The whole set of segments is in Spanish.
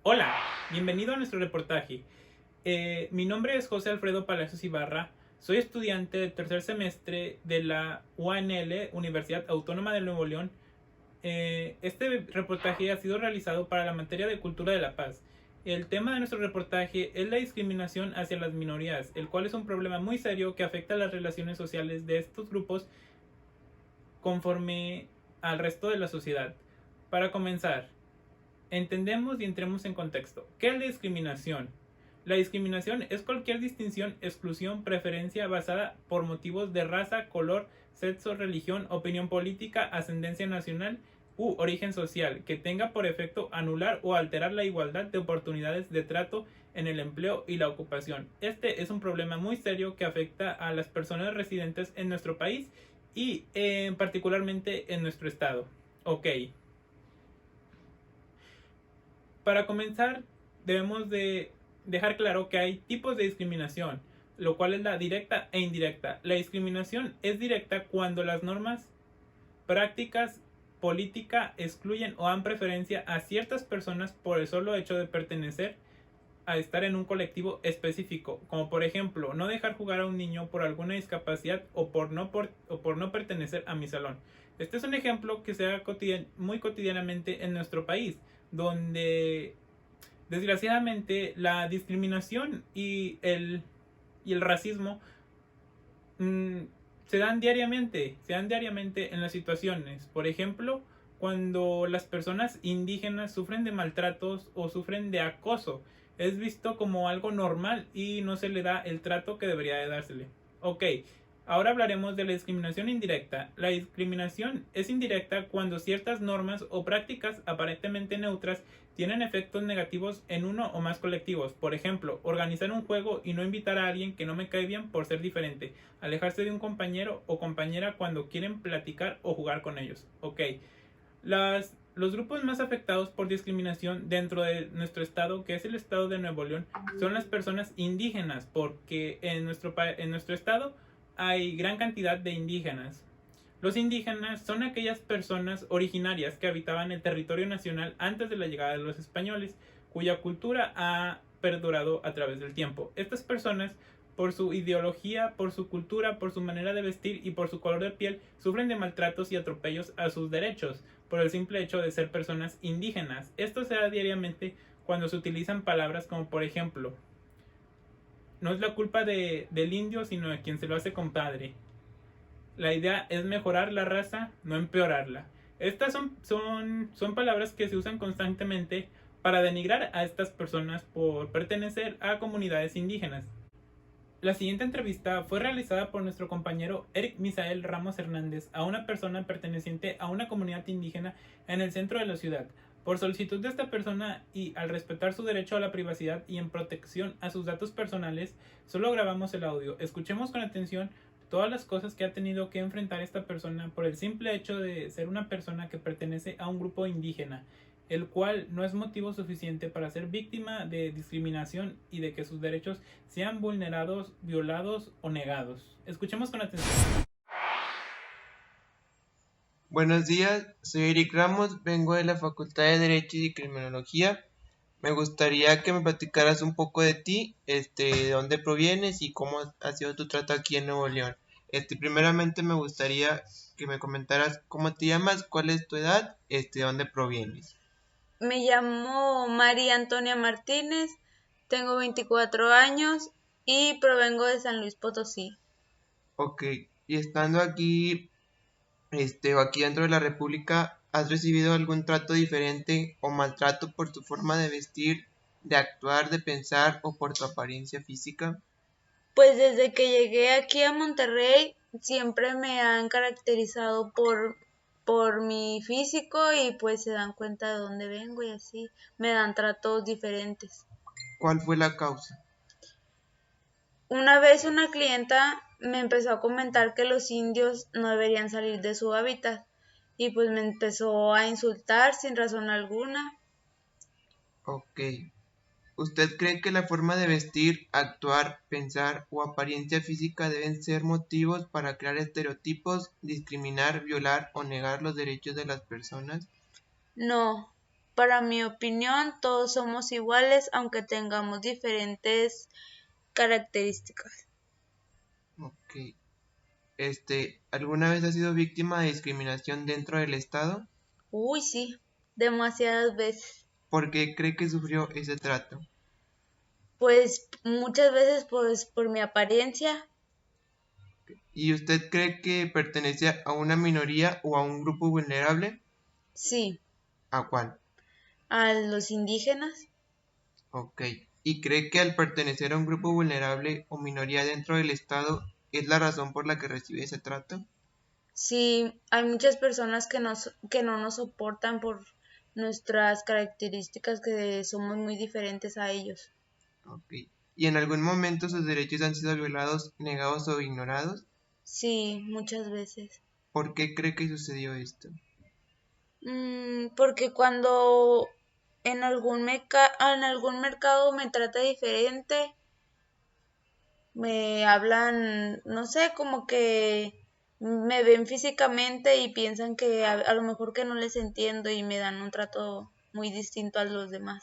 Hola, bienvenido a nuestro reportaje. Mi nombre es José Alfredo Palacios Ibarra, soy estudiante del tercer semestre de la UANL, Universidad Autónoma de Nuevo León. Este reportaje ha sido realizado para la materia de Cultura de la Paz. El tema de nuestro reportaje es la discriminación hacia las minorías, el cual es un problema muy serio que afecta a las relaciones sociales de estos grupos conforme al resto de la sociedad. Para comenzar, entendemos y entremos en contexto. ¿Qué es la discriminación? La discriminación es cualquier distinción, exclusión, preferencia basada por motivos de raza, color, sexo, religión, opinión política, ascendencia nacional u origen social, que tenga por efecto anular o alterar la igualdad de oportunidades de trato en el empleo y la ocupación. Este es un problema muy serio que afecta a las personas residentes en nuestro país y particularmente en nuestro estado. Ok, para comenzar, debemos de dejar claro que hay tipos de discriminación, lo cual es la directa e indirecta. La discriminación es directa cuando las normas, prácticas, política excluyen o dan preferencia a ciertas personas por el solo hecho de pertenecer a estar en un colectivo específico, como por ejemplo no dejar jugar a un niño por alguna discapacidad o por no pertenecer a mi salón. Este es un ejemplo que se da muy cotidianamente en nuestro país, donde desgraciadamente la discriminación y el racismo mmm, se dan diariamente en las situaciones. Por ejemplo, cuando las personas indígenas sufren de maltratos o sufren de acoso, es visto como algo normal y no se le da el trato que debería de dársele. Ok, ahora hablaremos de la discriminación indirecta. La discriminación es indirecta cuando ciertas normas o prácticas aparentemente neutras tienen efectos negativos en uno o más colectivos. Por ejemplo, organizar un juego y no invitar a alguien que no me cae bien por ser diferente. Alejarse de un compañero o compañera cuando quieren platicar o jugar con ellos. Ok, los grupos más afectados por discriminación dentro de nuestro estado, que es el estado de Nuevo León, son las personas indígenas, porque en nuestro estado hay gran cantidad de indígenas. Los indígenas son aquellas personas originarias que habitaban el territorio nacional antes de la llegada de los españoles, cuya cultura ha perdurado a través del tiempo. Estas personas, por su ideología, por su cultura, por su manera de vestir y por su color de piel, sufren de maltratos y atropellos a sus derechos, por el simple hecho de ser personas indígenas. Esto se da diariamente cuando se utilizan palabras como por ejemplo, no es la culpa del indio, sino de quien se lo hace compadre. La idea es mejorar la raza, no empeorarla. Estas son palabras que se usan constantemente para denigrar a estas personas por pertenecer a comunidades indígenas. La siguiente entrevista fue realizada por nuestro compañero Eric Misael Ramos Hernández a una persona perteneciente a una comunidad indígena en el centro de la ciudad. Por solicitud de esta persona y al respetar su derecho a la privacidad y en protección a sus datos personales, solo grabamos el audio. Escuchemos con atención todas las cosas que ha tenido que enfrentar esta persona por el simple hecho de ser una persona que pertenece a un grupo indígena, el cual no es motivo suficiente para ser víctima de discriminación y de que sus derechos sean vulnerados, violados o negados. Escuchemos con atención. Buenos días, soy Eric Ramos, vengo de la Facultad de Derecho y Criminología. Me gustaría que me platicaras un poco de ti, de dónde provienes y cómo ha sido tu trato aquí en Nuevo León. Primeramente me gustaría que me comentaras cómo te llamas, cuál es tu edad, dónde provienes. Me llamo María Antonia Martínez, tengo 24 años y provengo de San Luis Potosí. Ok, y estando aquí, o aquí dentro de la República, ¿has recibido algún trato diferente o maltrato por tu forma de vestir, de actuar, de pensar o por tu apariencia física? Pues desde que llegué aquí a Monterrey siempre me han caracterizado por mi físico y pues se dan cuenta de dónde vengo y así me dan tratos diferentes. ¿Cuál fue la causa? Una vez una clienta me empezó a comentar que los indios no deberían salir de su hábitat y pues me empezó a insultar sin razón alguna. Ok. ¿Usted cree que la forma de vestir, actuar, pensar o apariencia física deben ser motivos para crear estereotipos, discriminar, violar o negar los derechos de las personas? No, para mi opinión, todos somos iguales, aunque tengamos diferentes características. Ok. ¿Alguna vez has sido víctima de discriminación dentro del Estado? Uy, sí, demasiadas veces. ¿Por qué cree que sufrió ese trato? Pues muchas veces pues por mi apariencia, ¿Y usted cree que pertenece a una minoría o a un grupo vulnerable? sí, ¿A cuál? a los indígenas, Ok. ¿Y cree que al pertenecer a un grupo vulnerable o minoría dentro del Estado es la razón por la que recibe ese trato? sí, hay muchas personas que no nos soportan por nuestras características, que somos muy diferentes a ellos. Ok. ¿Y en algún momento sus derechos han sido violados, negados o ignorados? Sí, muchas veces. ¿Por qué cree que sucedió esto? Porque cuando en algún mercado me trata diferente, me hablan, no sé, como que me ven físicamente y piensan que a lo mejor que no les entiendo y me dan un trato muy distinto a los demás.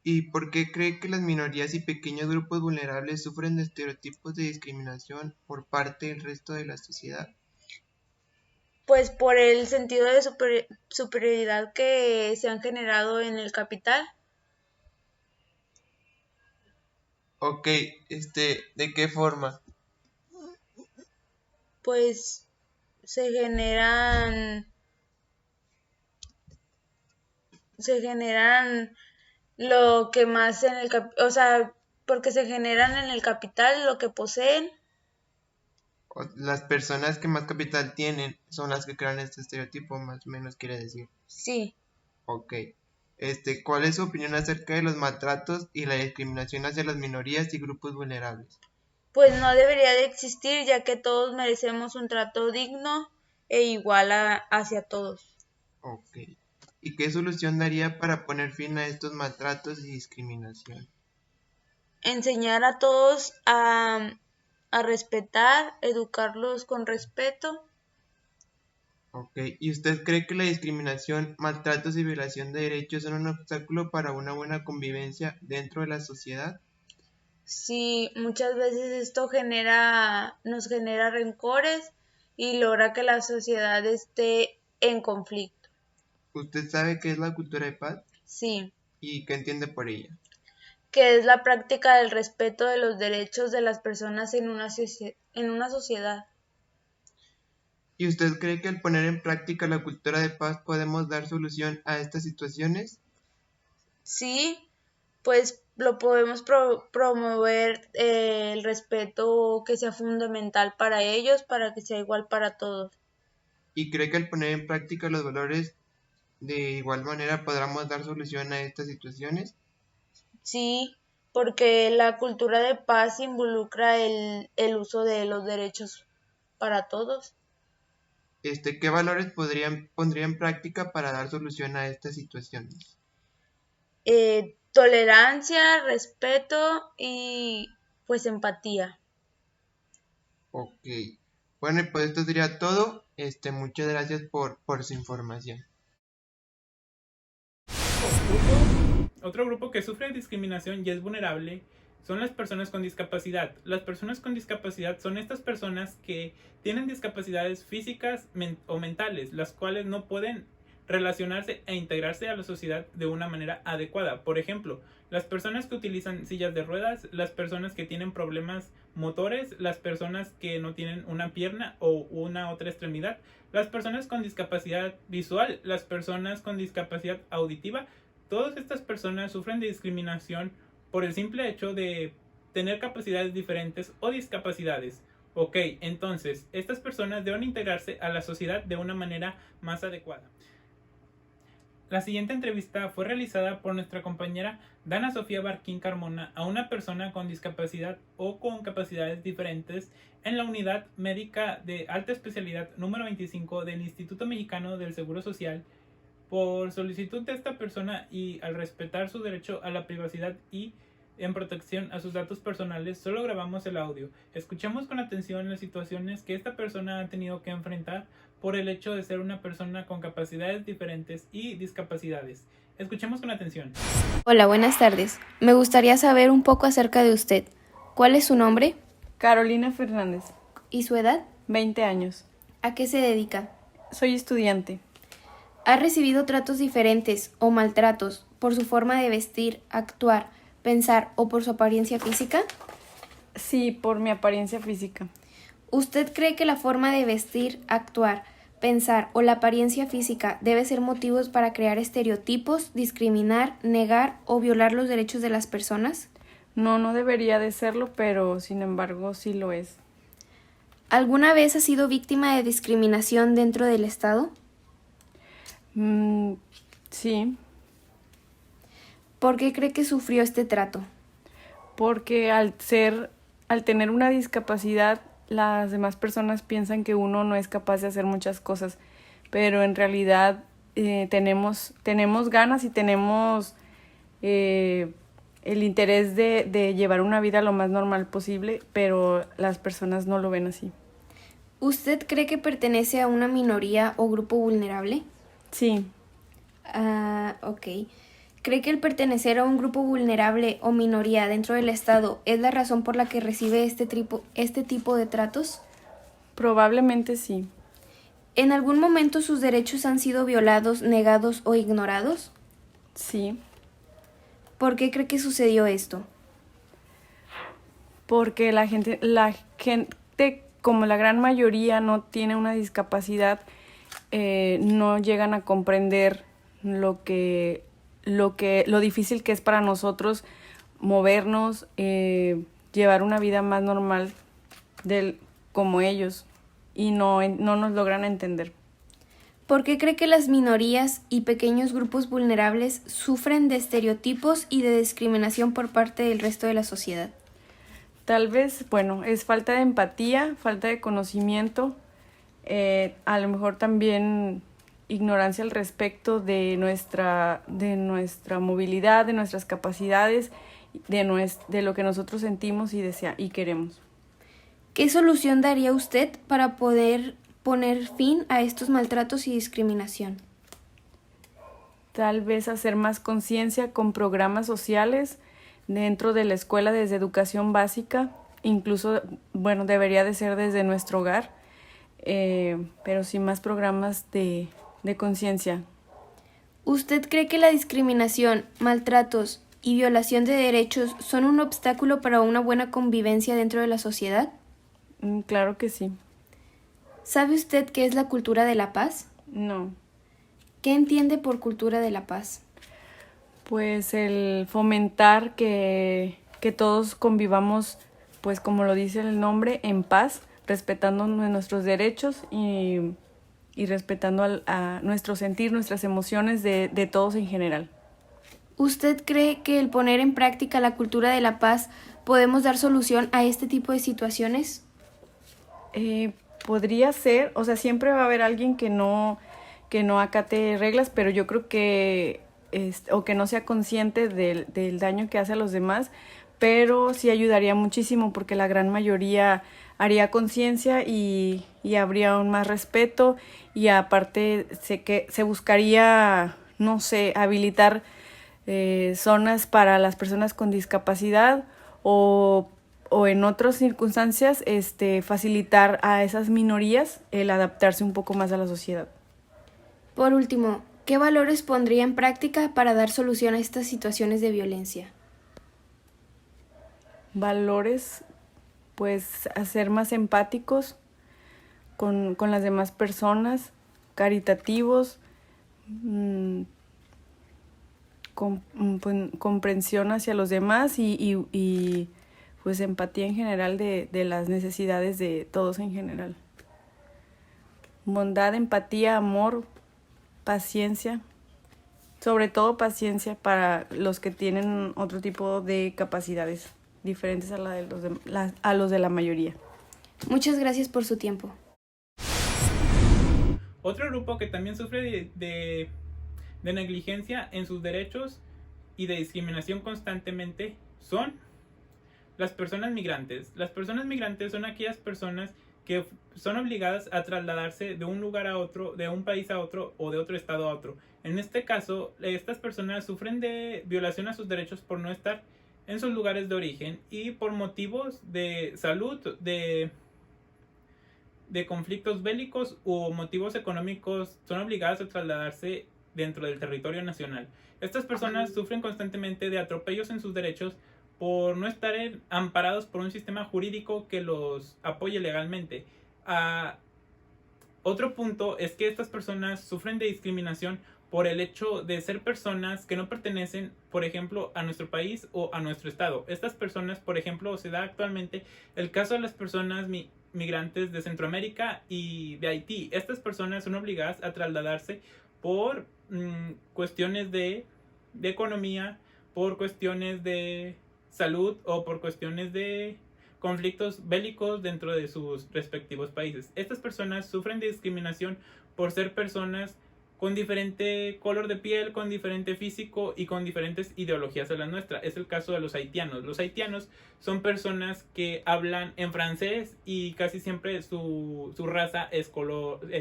¿Y por qué cree que las minorías y pequeños grupos vulnerables sufren de estereotipos de discriminación por parte del resto de la sociedad? Pues por el sentido de superioridad que se han generado en el capital, Ok, ¿de qué forma? pues se generan lo que más en el o sea, porque se generan en el capital lo que poseen. Las personas que más capital tienen son las que crean este estereotipo, más o menos quiere decir. Sí, Ok. ¿Cuál es su opinión acerca de los maltratos y la discriminación hacia las minorías y grupos vulnerables? pues no debería de existir, ya que todos merecemos un trato digno e igual hacia todos. Ok. ¿Y qué solución daría para poner fin a estos maltratos y discriminación? Enseñar a todos a respetar, educarlos con respeto. Ok. ¿Y usted cree que la discriminación, maltratos y violación de derechos son un obstáculo para una buena convivencia dentro de la sociedad? Sí, muchas veces esto nos genera rencores y logra que la sociedad esté en conflicto. ¿Usted sabe qué es la cultura de paz Sí, y qué entiende por ella? que es la práctica del respeto de los derechos de las personas en en una sociedad. ¿Y usted cree que al poner en práctica la cultura de paz podemos dar solución a estas situaciones? Sí, pues lo podemos promover el respeto que sea fundamental para ellos, para que sea igual para todos. ¿Y cree que al poner en práctica los valores de igual manera podamos dar solución a estas situaciones? Sí, porque la cultura de paz involucra el uso de los derechos para todos. ¿Qué valores pondría en práctica para dar solución a estas situaciones? Tolerancia, respeto y pues empatía. Ok. Bueno, y pues esto sería todo. Muchas gracias por su información. Otro grupo que sufre discriminación y es vulnerable son las personas con discapacidad. Las personas con discapacidad son estas personas que tienen discapacidades físicas o mentales, las cuales no pueden relacionarse e integrarse a la sociedad de una manera adecuada. Por ejemplo, las personas que utilizan sillas de ruedas, las personas que tienen problemas motores, las personas que no tienen una pierna o una otra extremidad, las personas con discapacidad visual, las personas con discapacidad auditiva. Todas estas personas sufren de discriminación por el simple hecho de tener capacidades diferentes o discapacidades. Ok, entonces, estas personas deben integrarse a la sociedad de una manera más adecuada. La siguiente entrevista fue realizada por nuestra compañera Dana Sofía Barquín Carmona a una persona con discapacidad o con capacidades diferentes en la unidad médica de alta especialidad número 25 del Instituto Mexicano del Seguro Social. Por solicitud de esta persona y al respetar su derecho a la privacidad y en protección a sus datos personales, solo grabamos el audio. Escuchemos con atención las situaciones que esta persona ha tenido que enfrentar por el hecho de ser una persona con capacidades diferentes y discapacidades. Escuchemos con atención. Hola, buenas tardes. Me gustaría saber un poco acerca de usted. ¿Cuál es su nombre Carolina Fernández, y su edad? 20 años. ¿A qué se dedica? Soy estudiante. ¿Ha recibido tratos diferentes o maltratos por su forma de vestir, actuar, pensar o por su apariencia física? Sí, por mi apariencia física. ¿Usted cree que la forma de vestir, actuar, pensar o la apariencia física debe ser motivos para crear estereotipos, discriminar, negar o violar los derechos de las personas? No, no debería de serlo, pero sin embargo sí lo es. ¿Alguna vez ha sido víctima de discriminación dentro del Estado? Sí, ¿Por qué cree que sufrió este trato? porque al tener una discapacidad, las demás personas piensan que uno no es capaz de hacer muchas cosas, pero en realidad tenemos ganas y tenemos el interés de llevar una vida lo más normal posible, pero las personas no lo ven así. ¿Usted cree que pertenece a una minoría o grupo vulnerable? Sí, Ok. ¿Cree que el pertenecer a un grupo vulnerable o minoría dentro del Estado es la razón por la que recibe este tipo de tratos? probablemente sí. ¿En algún momento sus derechos han sido violados, negados o ignorados? Sí, ¿Por qué cree que sucedió esto? porque la gente, como la gran mayoría no tiene una discapacidad, no llegan a comprender lo difícil que es para nosotros movernos, llevar una vida más normal como ellos, y no nos logran entender. ¿Por qué cree que las minorías y pequeños grupos vulnerables sufren de estereotipos y de discriminación por parte del resto de la sociedad? Tal vez, bueno, es falta de empatía, falta de conocimiento, a lo mejor también ignorancia al respecto de nuestra movilidad, de nuestras capacidades, de lo que nosotros sentimos y queremos. ¿Qué solución daría usted para poder poner fin a estos maltratos y discriminación? Tal vez hacer más conciencia con programas sociales dentro de la escuela desde educación básica, incluso, bueno, debería de ser desde nuestro hogar, pero sí más programas de conciencia. ¿Usted cree que la discriminación, maltratos y violación de derechos son un obstáculo para una buena convivencia dentro de la sociedad? Claro que sí. ¿Sabe usted qué es la cultura de la paz? No. ¿Qué entiende por cultura de la paz? Pues el fomentar que todos convivamos, pues como lo dice el nombre, en paz, respetando nuestros derechos y respetando a nuestro sentir, nuestras emociones de todos en general. ¿Usted cree que el poner en práctica la cultura de la paz podemos dar solución a este tipo de situaciones? Podría ser, o sea, siempre va a haber alguien que no acate reglas, pero yo creo que, o que no sea consciente del daño que hace a los demás, pero sí ayudaría muchísimo porque la gran mayoría haría conciencia y habría un más respeto, y aparte se buscaría, no sé, habilitar zonas para las personas con discapacidad o en otras circunstancias facilitar a esas minorías el adaptarse un poco más a la sociedad. Por último, ¿qué valores pondría en práctica para dar solución a estas situaciones de violencia? Valores, pues hacer más empáticos con las demás personas, caritativos, comprensión hacia los demás y pues empatía en general de las necesidades de todos en general. Bondad, empatía, amor, paciencia, sobre todo paciencia para los que tienen otro tipo de capacidades diferentes a los de la mayoría. Muchas gracias por su tiempo. Otro grupo que también sufre de negligencia en sus derechos y de discriminación constantemente son las personas migrantes. Las personas migrantes son aquellas personas que son obligadas a trasladarse de un lugar a otro, de un país a otro o de otro estado a otro. En este caso, estas personas sufren de violación a sus derechos por no estar en sus lugares de origen y por motivos de salud, de conflictos bélicos o motivos económicos son obligadas a trasladarse dentro del territorio nacional. Estas personas sufren constantemente de atropellos en sus derechos por no estar amparados por un sistema jurídico que los apoye legalmente. Otro punto es que estas personas sufren de discriminación por el hecho de ser personas que no pertenecen, por ejemplo, a nuestro país o a nuestro estado. Estas personas, por ejemplo, se da actualmente el caso de las personas migrantes de Centroamérica y de Haití. Estas personas son obligadas a trasladarse por cuestiones de economía, por cuestiones de salud o por cuestiones de conflictos bélicos dentro de sus respectivos países. Estas personas sufren de discriminación por ser personas con diferente color de piel, con diferente físico y con diferentes ideologías a la nuestra. Es el caso de los haitianos. Los haitianos son personas que hablan en francés y casi siempre su raza es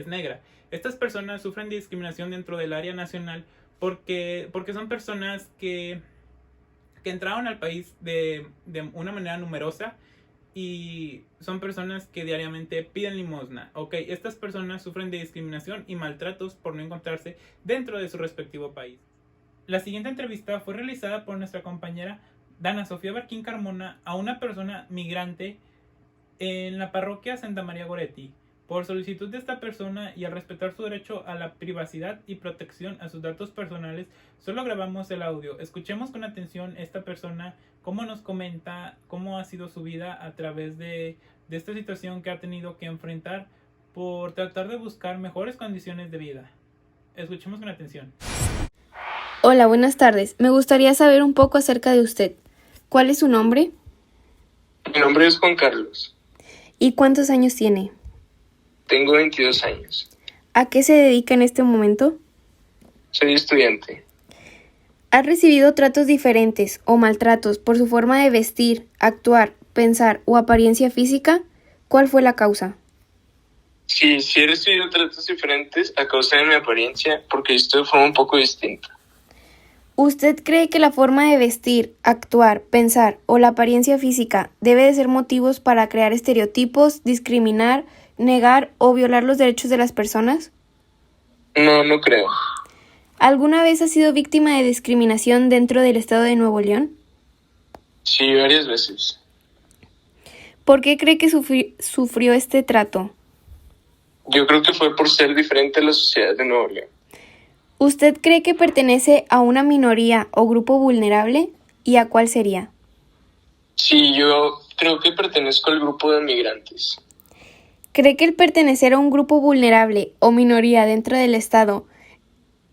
negra. Estas personas sufren de discriminación dentro del área nacional porque son personas que entraron al país de una manera numerosa y son personas que diariamente piden limosna. Estas personas sufren de discriminación y maltratos por no encontrarse dentro de su respectivo país. La siguiente entrevista fue realizada por nuestra compañera Dana Sofía Barquín Carmona a una persona migrante en la parroquia Santa María Goretti. Por solicitud de esta persona y al respetar su derecho a la privacidad y protección a sus datos personales, solo grabamos el audio. Escuchemos con atención esta persona cómo nos comenta cómo ha sido su vida a través de esta situación que ha tenido que enfrentar por tratar de buscar mejores condiciones de vida. Escuchemos con atención. Hola, buenas tardes. Me gustaría saber un poco acerca de usted. ¿Cuál es su nombre? Mi nombre es Juan Carlos. ¿Y cuántos años tiene? Tengo 22 años. ¿A qué se dedica en este momento? Soy estudiante. ¿Ha recibido tratos diferentes o maltratos por su forma de vestir, actuar, pensar o apariencia física? ¿Cuál fue la causa? Sí, he recibido tratos diferentes a causa de mi apariencia porque estoy de forma un poco distinta. ¿Usted cree que la forma de vestir, actuar, pensar o la apariencia física debe de ser motivos para crear estereotipos, discriminar, negar o violar los derechos de las personas? No creo. ¿Alguna vez ha sido víctima de discriminación dentro del estado de Nuevo León? Sí, varias veces. ¿Por qué cree que sufrió este trato? Yo creo que fue por ser diferente a la sociedad de Nuevo León. ¿Usted cree que pertenece a una minoría o grupo vulnerable? ¿Y a cuál sería? Sí, yo creo que pertenezco al grupo de migrantes. ¿Cree que el pertenecer a un grupo vulnerable o minoría dentro del Estado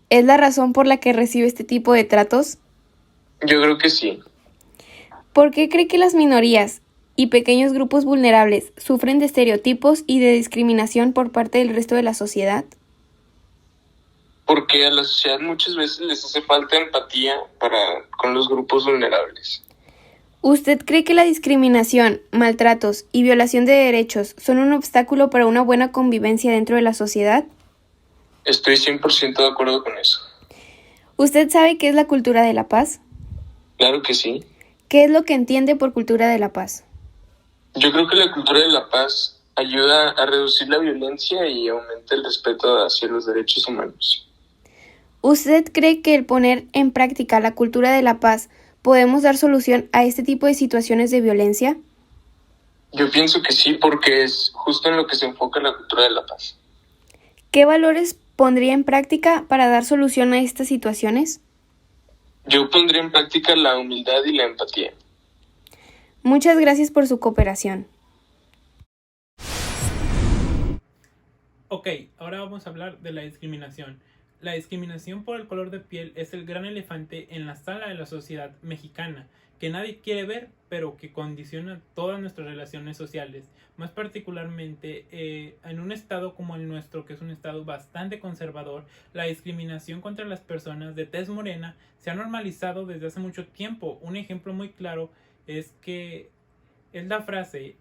es la razón por la que recibe este tipo de tratos? Yo creo que sí. ¿Por qué cree que las minorías y pequeños grupos vulnerables sufren de estereotipos y de discriminación por parte del resto de la sociedad? Porque a la sociedad muchas veces les hace falta empatía con los grupos vulnerables. ¿Usted cree que la discriminación, maltratos y violación de derechos son un obstáculo para una buena convivencia dentro de la sociedad? Estoy 100% de acuerdo con eso. ¿Usted sabe qué es la cultura de la paz? Claro que sí. ¿Qué es lo que entiende por cultura de la paz? Yo creo que la cultura de la paz ayuda a reducir la violencia y aumenta el respeto hacia los derechos humanos. ¿Usted cree que el poner en práctica la cultura de la paz podemos dar solución a este tipo de situaciones de violencia? Yo pienso que sí, porque es justo en lo que se enfoca la cultura de la paz. ¿Qué valores pondría en práctica para dar solución a estas situaciones? Yo pondría en práctica la humildad y la empatía. Muchas gracias por su cooperación. Ahora vamos a hablar de la discriminación. La discriminación por el color de piel es el gran elefante en la sala de la sociedad mexicana, que nadie quiere ver, pero que condiciona todas nuestras relaciones sociales. Más particularmente, en un estado como el nuestro, que es un estado bastante conservador, la discriminación contra las personas de tez morena se ha normalizado desde hace mucho tiempo. Un ejemplo muy claro es la frase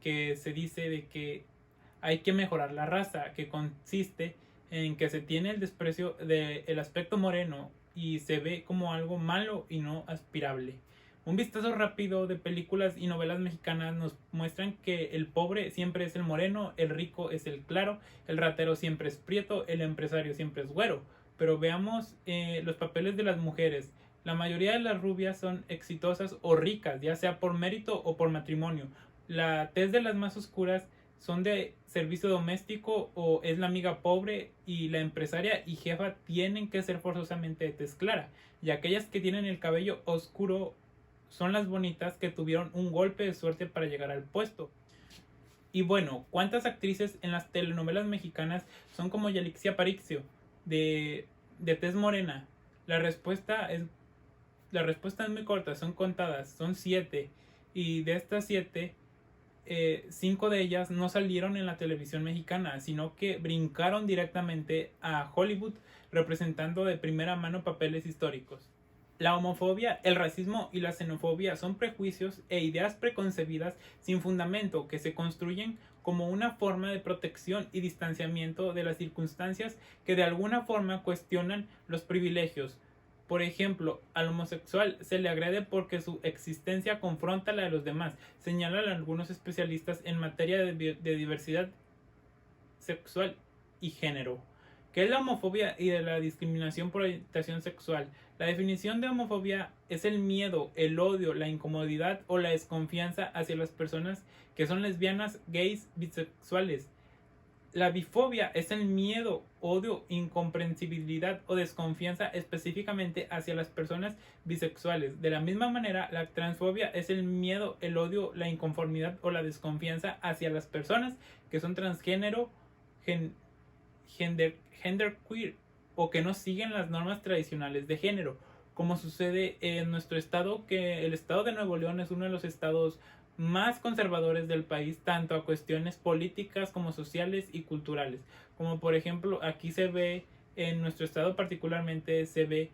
que se dice de que hay que mejorar la raza, que consiste en que se tiene el desprecio del aspecto moreno y se ve como algo malo y no aspirable. Un vistazo rápido de películas y novelas mexicanas nos muestran que el pobre siempre es el moreno, el rico es el claro, el ratero siempre es prieto, el empresario siempre es güero. Pero veamos los papeles de las mujeres. La mayoría de las rubias son exitosas o ricas, ya sea por mérito o por matrimonio. La tez de las más oscuras son de servicio doméstico o es la amiga pobre, y la empresaria y jefa tienen que ser forzosamente de tez clara, y aquellas que tienen el cabello oscuro son las bonitas que tuvieron un golpe de suerte para llegar al puesto. Y bueno, ¿cuántas actrices en las telenovelas mexicanas son como Yalixia Aparicio, de tez morena? La respuesta es muy corta, son contadas, son 7. Y de estas 7, 5 de ellas no salieron en la televisión mexicana, sino que brincaron directamente a Hollywood representando de primera mano papeles históricos. La homofobia, el racismo y la xenofobia son prejuicios e ideas preconcebidas sin fundamento que se construyen como una forma de protección y distanciamiento de las circunstancias que de alguna forma cuestionan los privilegios. Por ejemplo, al homosexual se le agrede porque su existencia confronta la de los demás, señalan algunos especialistas en materia de diversidad sexual y género. ¿Qué es la homofobia y de la discriminación por orientación sexual? La definición de homofobia es el miedo, el odio, la incomodidad o la desconfianza hacia las personas que son lesbianas, gays, bisexuales. La bifobia es el miedo, odio, incomprensibilidad o desconfianza específicamente hacia las personas bisexuales. De la misma manera, la transfobia es el miedo, el odio, la inconformidad o la desconfianza hacia las personas que son transgénero, genderqueer o que no siguen las normas tradicionales de género, como sucede en nuestro estado, que el estado de Nuevo León es uno de los estados más conservadores del país, tanto a cuestiones políticas como sociales y culturales. Como por ejemplo, aquí se ve, en nuestro estado particularmente, se ve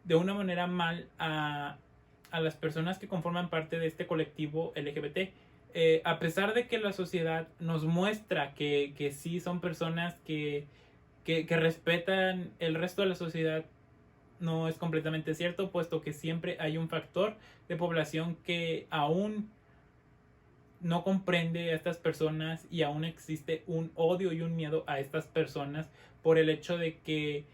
de una manera mal a las personas que conforman parte de este colectivo LGBT. A pesar de que la sociedad nos muestra que sí son personas que respetan el resto de la sociedad, no es completamente cierto, puesto que siempre hay un factor de población que aún no comprende a estas personas y aún existe un odio y un miedo a estas personas por el hecho de que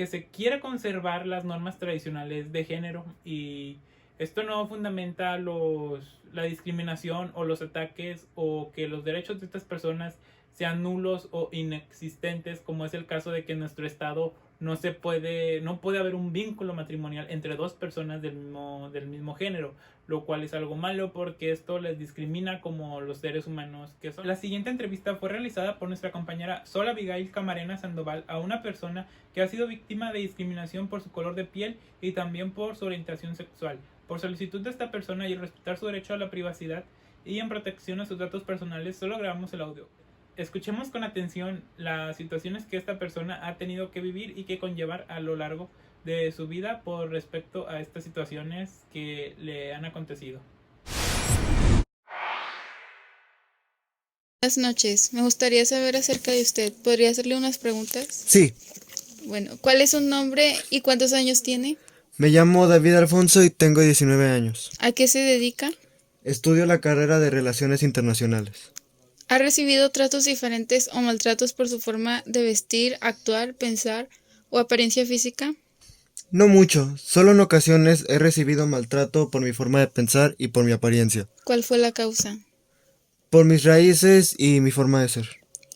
se quiere conservar las normas tradicionales de género, y esto no fundamenta la discriminación o los ataques o que los derechos de estas personas sean nulos o inexistentes, como es el caso de que en nuestro estado no puede haber un vínculo matrimonial entre dos personas del mismo género, lo cual es algo malo porque esto les discrimina como los seres humanos que son. La siguiente entrevista fue realizada por nuestra compañera Sol Abigail Camarena Sandoval a una persona que ha sido víctima de discriminación por su color de piel y también por su orientación sexual. Por solicitud de esta persona y al respetar su derecho a la privacidad y en protección a sus datos personales, solo grabamos el audio. Escuchemos con atención las situaciones que esta persona ha tenido que vivir y que conllevar a lo largo de su vida por respecto a estas situaciones que le han acontecido. Buenas noches, me gustaría saber acerca de usted. ¿Podría hacerle unas preguntas? Sí, Bueno, ¿cuál es su nombre y cuántos años tiene? me llamo David Alfonso y tengo 19 años. ¿A qué se dedica? Estudio la carrera de Relaciones Internacionales. ¿Ha recibido tratos diferentes o maltratos por su forma de vestir, actuar, pensar o apariencia física? No mucho, solo en ocasiones he recibido maltrato por mi forma de pensar y por mi apariencia, ¿Cuál fue la causa? por mis raíces y mi forma de ser.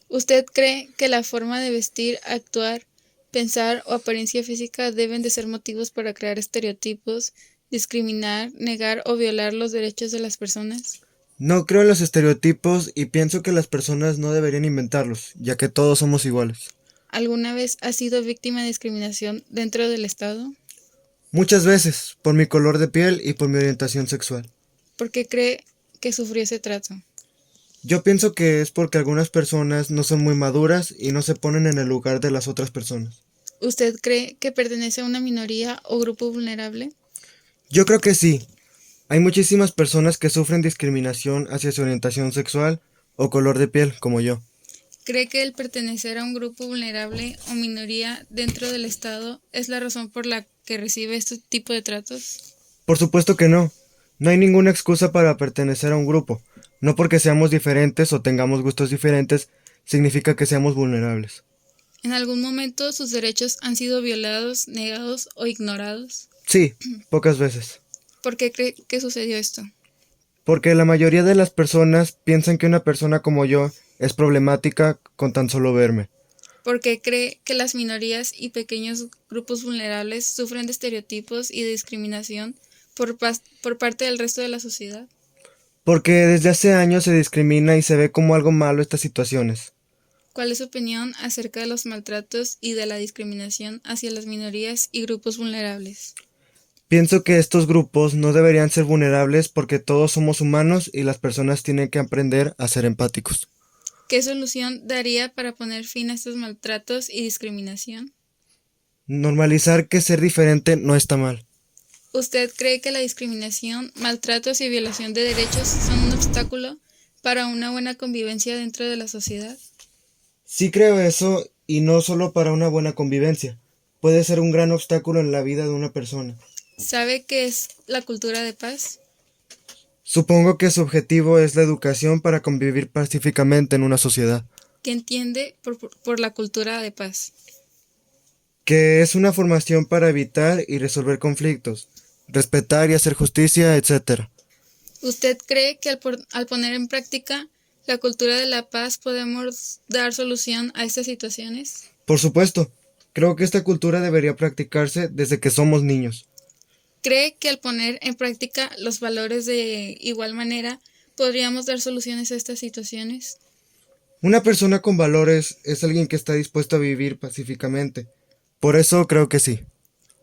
¿Usted cree que la forma de vestir, actuar, pensar o apariencia física deben de ser motivos para crear estereotipos, discriminar, negar o violar los derechos de las personas? No creo en los estereotipos y pienso que las personas no deberían inventarlos, ya que todos somos iguales. ¿Alguna vez ha sido víctima de discriminación dentro del Estado? Muchas veces, por mi color de piel y por mi orientación sexual. ¿Por qué cree que sufrió ese trato? Yo pienso que es porque algunas personas no son muy maduras y no se ponen en el lugar de las otras personas. ¿Usted cree que pertenece a una minoría o grupo vulnerable? Yo creo que sí, Hay muchísimas personas que sufren discriminación hacia su orientación sexual o color de piel, como yo. ¿Cree que el pertenecer a un grupo vulnerable o minoría dentro del Estado es la razón por la que recibe este tipo de tratos? Por supuesto que no. No hay ninguna excusa para pertenecer a un grupo. No porque seamos diferentes o tengamos gustos diferentes, significa que seamos vulnerables. ¿En algún momento sus derechos han sido violados, negados o ignorados? Sí, pocas veces. ¿Por qué cree que sucedió esto? Porque la mayoría de las personas piensan que una persona como yo es problemática con tan solo verme. ¿Por qué cree que las minorías y pequeños grupos vulnerables sufren de estereotipos y de discriminación por parte del resto de la sociedad? Porque desde hace años se discrimina y se ve como algo malo estas situaciones. ¿Cuál es su opinión acerca de los maltratos y de la discriminación hacia las minorías y grupos vulnerables? Pienso que estos grupos no deberían ser vulnerables porque todos somos humanos y las personas tienen que aprender a ser empáticos. ¿Qué solución daría para poner fin a estos maltratos y discriminación? Normalizar que ser diferente no está mal. ¿Usted cree que la discriminación, maltratos y violación de derechos son un obstáculo para una buena convivencia dentro de la sociedad? Sí creo eso, y no solo para una buena convivencia. Puede ser un gran obstáculo en la vida de una persona. ¿Sabe qué es la cultura de paz? Supongo que su objetivo es la educación para convivir pacíficamente en una sociedad, ¿Qué entiende por la cultura de paz? que es una formación para evitar y resolver conflictos, respetar y hacer justicia, etc. ¿Usted cree que al poner en práctica la cultura de la paz podemos dar solución a estas situaciones? Por supuesto, creo que esta cultura debería practicarse desde que somos niños. ¿Cree que al poner en práctica los valores de igual manera podríamos dar soluciones a estas situaciones? Una persona con valores es alguien que está dispuesto a vivir pacíficamente. Por eso creo que sí.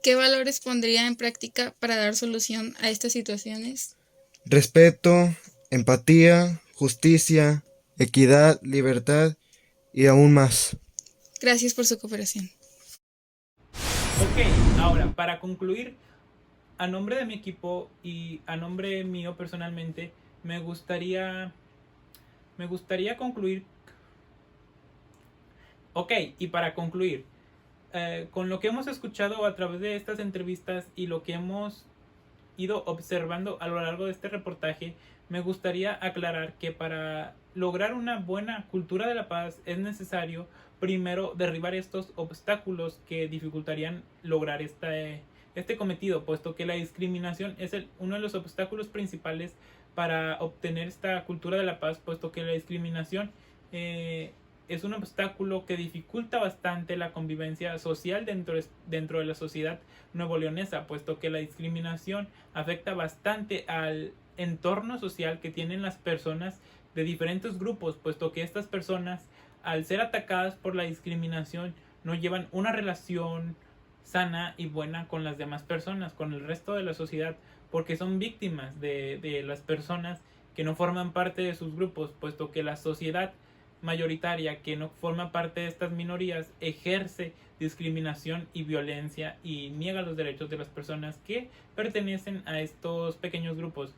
¿Qué valores pondría en práctica para dar solución a estas situaciones? Respeto, empatía, justicia, equidad, libertad y aún más. Gracias por su cooperación. Ok, ahora, para concluir, a nombre de mi equipo y a nombre mío personalmente, me gustaría concluir. Ok, y para concluir, con lo que hemos escuchado a través de estas entrevistas y lo que hemos ido observando a lo largo de este reportaje, me gustaría aclarar que para lograr una buena cultura de la paz es necesario primero derribar estos obstáculos que dificultarían lograr este cometido, puesto que la discriminación es uno de los obstáculos principales para obtener esta cultura de la paz, puesto que la discriminación es un obstáculo que dificulta bastante la convivencia social dentro de la sociedad nuevoleonesa, puesto que la discriminación afecta bastante al entorno social que tienen las personas de diferentes grupos, puesto que estas personas, al ser atacadas por la discriminación, no llevan una relación sana y buena con las demás personas, con el resto de la sociedad, porque son víctimas de las personas que no forman parte de sus grupos, puesto que la sociedad mayoritaria que no forma parte de estas minorías ejerce discriminación y violencia y niega los derechos de las personas que pertenecen a estos pequeños grupos.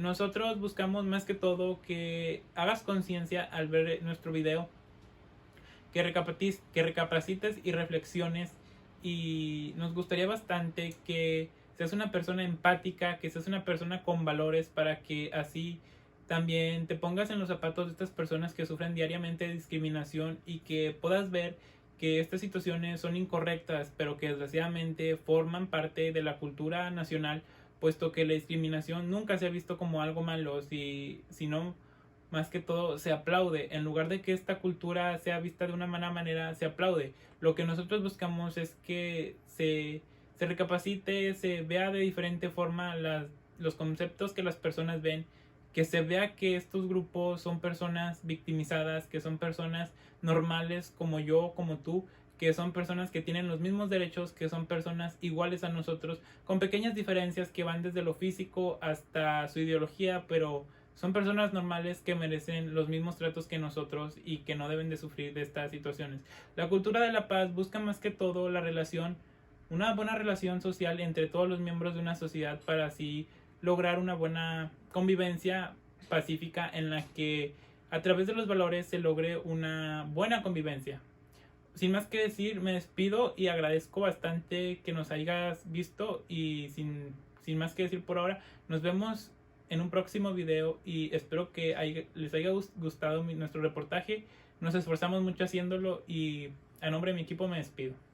Nosotros buscamos más que todo que hagas conciencia al ver nuestro video, que recapacites y reflexiones, y nos gustaría bastante que seas una persona empática, que seas una persona con valores, para que así también te pongas en los zapatos de estas personas que sufren diariamente discriminación y que puedas ver que estas situaciones son incorrectas, pero que desgraciadamente forman parte de la cultura nacional, puesto que la discriminación nunca se ha visto como algo malo, sino más que todo se aplaude. En lugar de que esta cultura sea vista de una mala manera, se aplaude. Lo que nosotros buscamos es que se recapacite, se vea de diferente forma los conceptos que las personas ven, que se vea que estos grupos son personas victimizadas, que son personas normales como yo, como tú, que son personas que tienen los mismos derechos, que son personas iguales a nosotros, con pequeñas diferencias que van desde lo físico hasta su ideología, pero son personas normales que merecen los mismos tratos que nosotros y que no deben de sufrir de estas situaciones. La cultura de la paz busca más que todo una buena relación social entre todos los miembros de una sociedad, para así lograr una buena convivencia pacífica en la que a través de los valores se logre una buena convivencia. Sin más que decir, me despido y agradezco bastante que nos hayas visto y sin más que decir por ahora, nos vemos en un próximo video y espero que les haya gustado nuestro reportaje. Nos esforzamos mucho haciéndolo y a nombre de mi equipo me despido.